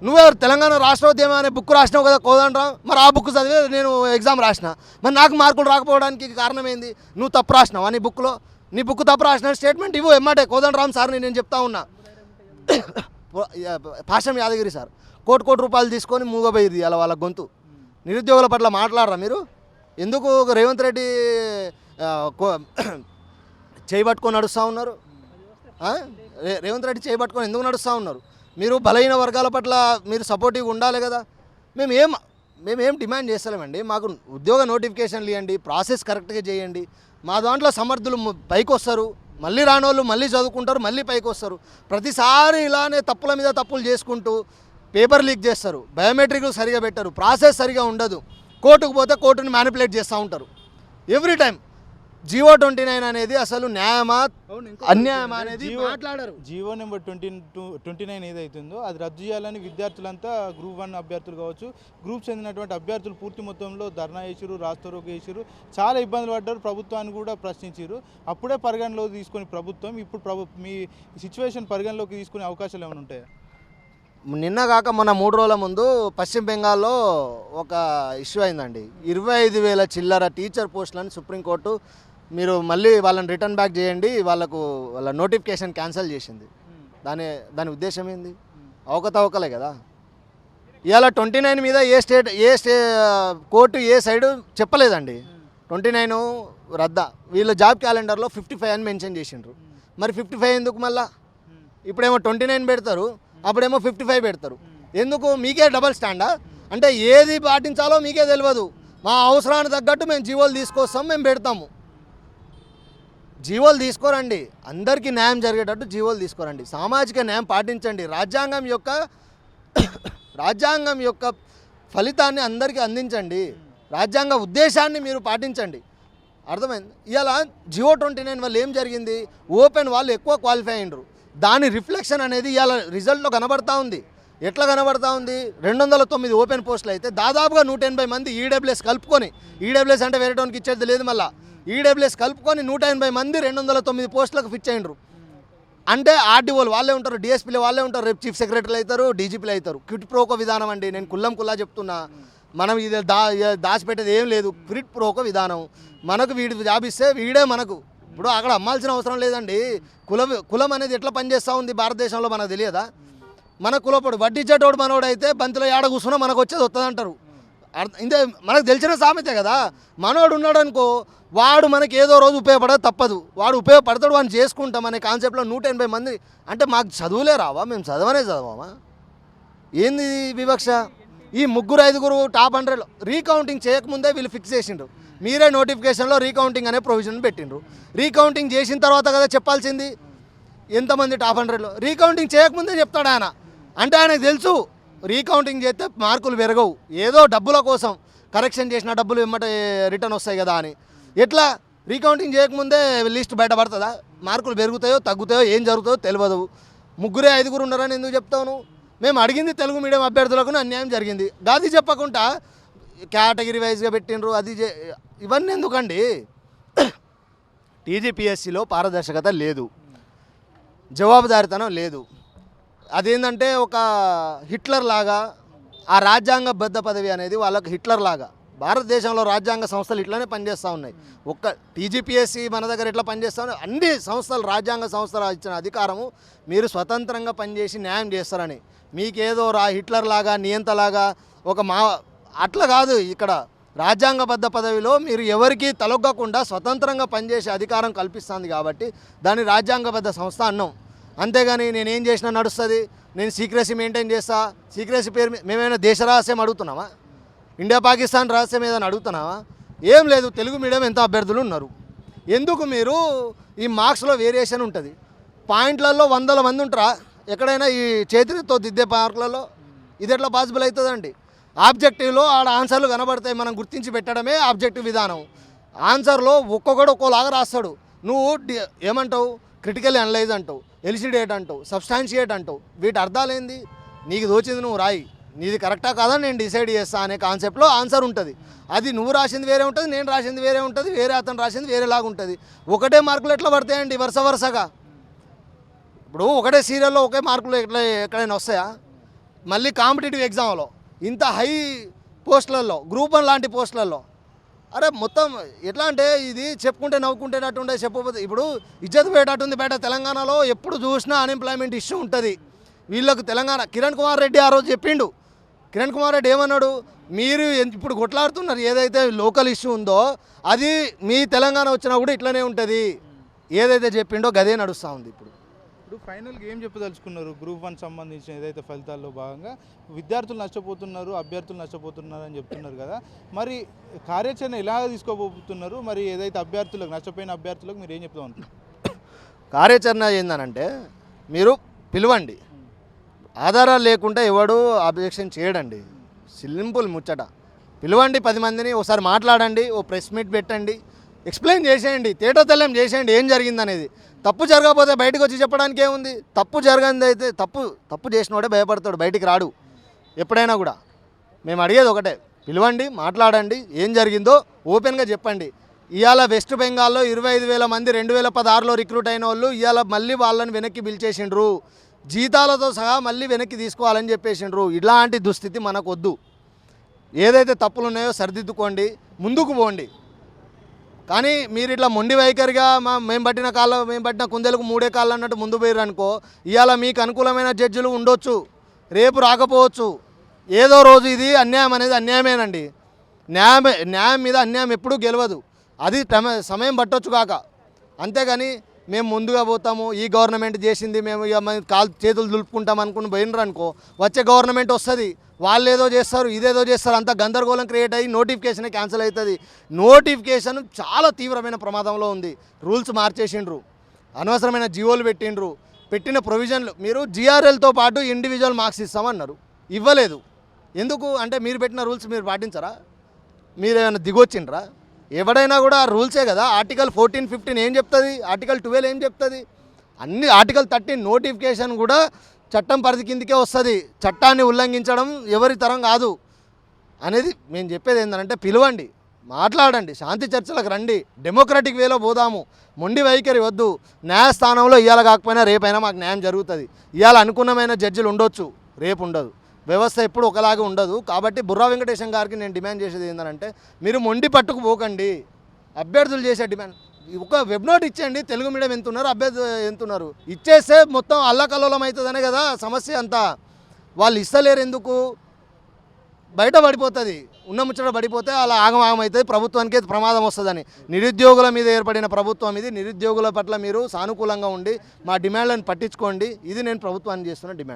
నువ్వెవరు? తెలంగాణ రాష్ట్రోద్యమం అనే బుక్ రాసినావు కదా కోదండరామ్. మరి ఆ బుక్ చదివే నేను ఎగ్జామ్ రాసిన. మరి నాకు మార్కులు రాకపోవడానికి కారణం ఏంది? నువ్వు తప్పు రాసినావా నీ బుక్లో? నీ బుక్ తప్పు రాసిన స్టేట్మెంట్ ఇవ్వు ఎమ్మాటే. కోదండరామ్ సార్ని నేను చెప్తా ఉన్నా. పాషం యాదగిరి సార్ కోటి రూపాయలు తీసుకొని మూగపోయింది అలా వాళ్ళ గొంతు. నిరుద్యోగుల పట్ల మాట్లాడరా మీరు? ఎందుకు రేవంత్ రెడ్డి చేయబట్టుకొని నడుస్తూ ఉన్నారు? రేవంత్ రెడ్డి చేయబట్టుకొని ఎందుకు నడుస్తూ ఉన్నారు? మీరు బలహీన వర్గాల పట్ల మీరు సపోర్టివ్గా ఉండాలి కదా. మేమేం డిమాండ్ చేస్తలేమండి. మాకు ఉద్యోగ నోటిఫికేషన్లు ఇవ్వండి, ప్రాసెస్ కరెక్ట్గా చేయండి. మా దాంట్లో సమర్థులు పైకి వస్తారు, మళ్ళీ రానోళ్ళు మళ్ళీ చదువుకుంటారు, మళ్ళీ పైకి వస్తారు. ప్రతిసారి ఇలానే తప్పుల మీద తప్పులు చేసుకుంటూ పేపర్ లీక్ చేస్తారు, బయోమెట్రిక్లు సరిగా పెట్టరు, ప్రాసెస్ సరిగా ఉండదు. కోర్టుకు పోతే కోర్టుని మ్యానిపులేట్ చేస్తూ ఉంటారు ఎవ్రీ టైం. జీవో 29 అనేది అసలు న్యాయమా అన్యాయమా అనేది మాట్లాడరు. జీవో నెంబర్ 29 ఏదైతుందో అది రద్దు చేయాలని విద్యార్థులంతా గ్రూప్ 1 అభ్యర్థులు కావచ్చు, గ్రూప్ చెందినటువంటి అభ్యర్థులు పూర్తి మొత్తంలో ధర్నా చేసిరు, రాస్తారోకో చేసిరు, చాలా ఇబ్బందులు పడ్డారు. ప్రభుత్వాన్ని కూడా ప్రశ్నించారు. అప్పుడే పరిగణలోకి తీసుకొని ప్రభుత్వం ఇప్పుడు మీ సిచ్యువేషన్ పరిగణలోకి తీసుకునే అవకాశాలు ఏమైనా ఉంటాయా? నిన్న కాక మొన్న 3 రోజుల ముందు పశ్చిమ బెంగాల్లో ఒక ఇష్యూ అయిందండి. 25,000 చిల్లర టీచర్ పోస్టులను సుప్రీంకోర్టు మీరు మళ్ళీ వాళ్ళని రిటర్న్ బ్యాక్ చేయండి, వాళ్ళ నోటిఫికేషన్ క్యాన్సిల్ చేసింది. దాని ఉద్దేశం ఏంది? అవకతవకలే కదా. ఇవాళ 29 మీద కోర్టు ఏ సైడు చెప్పలేదండి. 29 రద్దా. వీళ్ళ జాబ్ క్యాలెండర్లో 55 అని మెన్షన్ చేసిండ్రు. మరి 55 ఎందుకు? మళ్ళా ఇప్పుడేమో 29 పెడతారు, అప్పుడేమో 55 పెడతారు. ఎందుకు? మీకే డబల్ స్టాండా? అంటే ఏది పాటించాలో మీకే తెలియదు. మా అవసరానికి తగ్గట్టు మేము జీవోలు తీసుకొస్తాం, మేము పెడతాము. జీవోలు తీసుకోరండి, అందరికీ న్యాయం జరిగేటట్టు జీవోలు తీసుకోరండి, సామాజిక న్యాయం పాటించండి, రాజ్యాంగం యొక్క ఫలితాన్ని అందరికీ అందించండి, రాజ్యాంగ ఉద్దేశాన్ని మీరు పాటించండి. అర్థమైంది? ఇలా జియో 29 వల్ల ఏం జరిగింది? ఓపెన్ వాళ్ళు ఎక్కువ క్వాలిఫై అయ్యిండ్రు. దాని రిఫ్లెక్షన్ అనేది ఇవాళ రిజల్ట్లో కనబడతా ఉంది. ఎట్లా కనబడతా ఉంది? 209 ఓపెన్ పోస్టులు అయితే దాదాపుగా 180 మంది ఈడబ్ల్యూఎస్ కలుపుకొని, ఈడబ్ల్యూఎస్ అంటే వేరే టోన్కి ఇచ్చేది లేదు, మళ్ళీ ఈడబ్ల్యూఎస్ కలుపుకొని 180 మంది 209 పోస్టులకు ఫిక్స్ అయ్యిండ్రు. అంటే ఆర్డీఓలు వాళ్ళే ఉంటారు, డిఎస్పీలు వాళ్ళే ఉంటారు, రేపు చీఫ్ సెక్రటరీలు అవుతారు, డీజీపీలు అవుతారు. క్విట్ ప్రోకో విధానం అండి. నేను కుల్లా చెప్తున్నా. మనం ఇది దాచిపెట్టేది ఏం లేదు. క్విట్ ప్రోకో విధానం. మనకు వీడి జాబ్ ఇస్తే వీడే మనకు. ఇప్పుడు అక్కడ అమ్మాల్సిన అవసరం లేదండి. కులం అనేది ఎట్లా పనిచేస్తూ ఉంది భారతదేశంలో మనకు తెలియదా? మన కులపడు వడ్డిచ్చేటోడు మనోడు అయితే బంతిలో ఏడ కూర్చున్నా మనకు వచ్చేది వస్తుంది అంటారు. ఇంతే మనకు తెలిసిన సామెతే కదా. మనోడు ఉన్నాడు అనుకో, వాడు మనకి ఏదో రోజు ఉపయోగపడదు, తప్పదు. వాడు ఉపయోగపడతాడు, వాడిని చేసుకుంటాం అనే కాన్సెప్ట్లో 180 మంది. అంటే మాకు చదువులే రావా? మేము చదవమా? ఏంది వివక్ష? ఈ 3-5 టాప్ 100 రీకౌంటింగ్ చేయకముందే వీళ్ళు ఫిక్స్ చేసిండ్రు. మీరే నోటిఫికేషన్లో రీకౌంటింగ్ అనే ప్రొవిజన్ పెట్టిండ్రు. రీకౌంటింగ్ చేసిన తర్వాత కదా చెప్పాల్సింది ఎంతమంది టాప్ 100లో. రీకౌంటింగ్ చేయకముందే చెప్తాడు ఆయన. అంటే ఆయనకు తెలుసు రీకౌంటింగ్ చేస్తే మార్కులు పెరగవు, ఏదో డబ్బుల కోసం కరెక్షన్ చేసిన డబ్బులు వెంబట రిటర్న్ వస్తాయి కదా అని. ఎట్లా రీకౌంటింగ్ చేయకముందే లిస్ట్ బయటపడుతుందా? మార్కులు పెరుగుతాయో తగ్గుతాయో ఏం జరుగుతాయో తెలియదు. 3-5 ఉన్నారని ఎందుకు చెప్తాను? మేము అడిగింది తెలుగు మీడియం అభ్యర్థులకు అన్యాయం జరిగింది, గాది చెప్పకుండా కేటగిరీ వైజ్గా పెట్టిండ్రు. ఇవన్నీ ఎందుకండి? టీజీపీఎస్సీలో పారదర్శకత లేదు, జవాబుదారితనం లేదు. అదేంటంటే ఒక హిట్లర్ లాగా ఆ రాజ్యాంగబద్ధ పదవి అనేది వాళ్ళకి హిట్లర్ లాగా. భారతదేశంలో రాజ్యాంగ సంస్థలు ఇట్లానే పనిచేస్తూ ఉన్నాయి. ఒక్క టీజీపీఎస్సీ మన దగ్గర ఎట్లా పనిచేస్తూ ఉన్నాయి, అన్ని సంస్థలు రాజ్యాంగ సంస్థలు ఇచ్చిన అధికారము మీరు స్వతంత్రంగా పనిచేసి న్యాయం చేస్తారని. మీకేదో హిట్లర్ లాగా నియంతలాగా అట్లా కాదు. ఇక్కడ రాజ్యాంగబద్ధ పదవిలో మీరు ఎవరికి తలొగ్గకుండా స్వతంత్రంగా పనిచేసే అధికారం కల్పిస్తుంది కాబట్టి దాన్ని రాజ్యాంగబద్ధ సంస్థ అన్నాం. అంతేగాని నేనేం చేసినా నడుస్తుంది, నేను సీక్రెసీ మెయింటైన్ చేస్తా, సీక్రెసీ పేరు మేమైనా దేశ రహస్యం అడుగుతున్నామా, ఇండియా పాకిస్తాన్ రహస్యం ఏదైనా అడుగుతున్నావా? ఏం లేదు. తెలుగు మీడియం ఎంత అభ్యర్థులు ఉన్నారు, ఎందుకు మీరు ఈ మార్క్స్లో వేరియేషన్ ఉంటుంది. పాయింట్లలో 100 మంది ఉంటారా ఎక్కడైనా ఈ చేతితో దిద్దే మార్కులలో? ఇది ఎట్లా పాసిబుల్ అవుతుందండి? ఆబ్జెక్టివ్లో ఆడ ఆన్సర్లు కనబడతాయి, మనం గుర్తించి పెట్టడమే ఆబ్జెక్టివ్ విధానం. ఆన్సర్లో ఒక్కొక్కడు ఒక్కోలాగా రాస్తాడు. నువ్వు ఏమంటావు? క్రిటికల్ అనలైజ్ అంటావు, ఎలిసిడేట్ అంటావు, సబ్స్టాన్షియేట్ అంటావు. వీటి అర్థాలు ఏంది? నీకు దోచింది నువ్వు రాయి, నీది కరెక్టా కాదా నేను డిసైడ్ చేస్తా అనే కాన్సెప్ట్లో ఆన్సర్ ఉంటుంది. అది నువ్వు రాసింది వేరే ఉంటుంది, నేను రాసింది వేరే ఉంటుంది, వేరే అతను రాసింది వేరేలాగా ఉంటుంది. ఒకటే మార్కులు ఎట్లా పడతాయండి వరుసగా? ఇప్పుడు ఒకటే సీరియల్లో ఒకే మార్కులు ఎక్కడైనా వస్తాయా? మళ్ళీ కాంపిటేటివ్ ఎగ్జామ్లో ఇంత హై పోస్టులలో, గ్రూప్ 1 లాంటి పోస్టులలో అరే మొత్తం ఎట్లా అంటే ఇది చెప్పుకుంటే నవ్వుకుంటేటట్టుండే చెప్పబోతే ఇప్పుడు ఇజ్జత్ పోయేటట్టుంది బయట. తెలంగాణలో ఎప్పుడు చూసినా అన్ఎంప్లాయ్మెంట్ ఇష్యూ ఉంటుంది వీళ్ళకు. తెలంగాణ కిరణ్ కుమార్ రెడ్డి ఆ రోజు చెప్పిండు. కిరణ్ కుమార్ రెడ్డి ఏమన్నాడు? మీరు ఇప్పుడు కొట్లాడుతున్నారు ఏదైతే లోకల్ ఇష్యూ ఉందో అది మీ తెలంగాణ వచ్చినా కూడా ఇట్లనే ఉంటుంది. ఏదైతే చెప్పిండో గదే నడుస్తూ ఉంది. ఇప్పుడు ఫైనల్గా ఏం చెప్పదలుచుకున్నారు? గ్రూప్ 1 సంబంధించిన ఏదైతే ఫలితాల్లో భాగంగా విద్యార్థులు నష్టపోతున్నారు, అభ్యర్థులు నష్టపోతున్నారు అని చెప్తున్నారు కదా, మరి కార్యాచరణ ఎలాగ తీసుకోబోతున్నారు? మరి ఏదైతే అభ్యర్థులకు నష్టపోయిన అభ్యర్థులకు మీరు ఏం చెప్తా ఉంటారు? కార్యాచరణ ఏందనంటే మీరు పిలవండి, ఆధారాలు లేకుండా ఎవడు అబ్జెక్షన్ చేయడండి. సింపుల్ ముచ్చట. పిలవండి 10 మందిని, ఒకసారి మాట్లాడండి, ఓ ప్రెస్ మీట్ పెట్టండి, ఎక్స్ప్లెయిన్ చేసేయండి, తేటతెల్లం చేసేయండి ఏం జరిగిందనేది. తప్పు జరగకపోతే బయటకు వచ్చి చెప్పడానికి ఏముంది? తప్పు జరగంది అయితే తప్పు చేసినోడే భయపడతాడు, బయటికి రాడు ఎప్పుడైనా కూడా. మేము అడిగేది ఒకటే, పిలవండి, మాట్లాడండి, ఏం జరిగిందో ఓపెన్గా చెప్పండి. ఇవాళ వెస్ట్ బెంగాల్లో 25,000 మంది 2016లో రిక్రూట్ అయిన వాళ్ళు ఇవాళ మళ్ళీ వాళ్ళని వెనక్కి పిలిచేసిండ్రు, జీతాలతో సహా మళ్ళీ వెనక్కి తీసుకోవాలని చెప్పేసిండ్రు. ఇలాంటి దుస్థితి మనకు వద్దు. ఏదైతే తప్పులు ఉన్నాయో సరిదిద్దుకోండి, ముందుకు పోండి. కానీ మీరు ఇట్లా మొండి వైఖరిగా మేము పట్టిన కుందేలకు 3 కాళ్ళు అన్నట్టు ముందు పోయారు అనుకో, ఇవాళ మీకు అనుకూలమైన జడ్జిలు ఉండొచ్చు, రేపు రాకపోవచ్చు. ఏదో రోజు ఇది అన్యాయం అనేది అన్యాయమేనండి. న్యాయం మీద అన్యాయం ఎప్పుడూ గెలవదు. అది సమయం పట్టొచ్చు కాక. అంతేగాని మేము ముందుగా పోతాము, ఈ గవర్నమెంట్ చేసింది మేము చేతులు దులుపుకుంటాం అనుకుని పోయినరు అనుకో, వచ్చే గవర్నమెంట్ వస్తుంది, వాళ్ళు ఏదో చేస్తారు, ఇదేదో చేస్తారు, అంత గందరగోళం క్రియేట్ అయ్యి నోటిఫికేషన్ క్యాన్సిల్ అవుతుంది. నోటిఫికేషన్ చాలా తీవ్రమైన ప్రమాదంలో ఉంది. రూల్స్ మార్చేసిండ్రు, అనవసరమైన జీవోలు పెట్టిన ప్రొవిజన్లు. మీరు జిఆర్ఎల్తో పాటు ఇండివిజువల్ మార్క్స్ ఇస్తామన్నారు, ఇవ్వలేదు. ఎందుకు అంటే మీరు పెట్టిన రూల్స్ మీరు పాటించరా? మీరు ఏమైనా దిగొచ్చిండ్రా? ఎవడైనా కూడా రూల్సే కదా. ఆర్టికల్ 14, 15 ఏం చెప్తుంది, ఆర్టికల్ 12 ఏం చెప్తుంది, అన్ని ఆర్టికల్ 13 నోటిఫికేషన్ కూడా చట్టం పరిధి కిందకే వస్తుంది. చట్టాన్ని ఉల్లంఘించడం ఎవరి తరం కాదు అనేది మేము చెప్పేది. ఏంటంటే పిలవండి, మాట్లాడండి, శాంతి చర్చలకు రండి, డెమోక్రటిక్ వేలో పోదాము. మొండి వైఖరి వద్దు. న్యాయస్థానంలో ఇవాళ కాకపోయినా రేపైనా మాకు న్యాయం జరుగుతుంది. ఇవాళ అనుకున్నమైన జడ్జిలు ఉండొచ్చు, రేపు ఉండదు. వ్యవస్థ ఎప్పుడు ఒకలాగా ఉండదు. కాబట్టి బుర్రా వెంకటేశం గారికి నేను డిమాండ్ చేసేది ఏంటంటే మీరు మొండి పట్టుకు పోకండి. అభ్యర్థులు చేసే డిమాండ్ ఒక వెబ్ నోట్ ఇచ్చేయండి, తెలుగు మీడియం ఎంత ఉన్నారు, అభ్యర్థులు ఎంత ఉన్నారు ఇచ్చేస్తే మొత్తం అల్లకల్లోలం అవుతుందనే కదా సమస్య అంతా. వాళ్ళు ఇస్తలేరు ఎందుకు? బయట పడిపోతుంది, ఉన్న ముచ్చట పడిపోతే అలా ఆగం అవుతుంది, ప్రభుత్వానికి ప్రమాదం వస్తుందని. నిరుద్యోగుల మీద ఏర్పడిన ప్రభుత్వం ఇది. నిరుద్యోగుల పట్ల మీరు సానుకూలంగా ఉండి మా డిమాండ్లను పట్టించుకోండి. ఇది నేను ప్రభుత్వాన్ని చేస్తున్న డిమాండ్.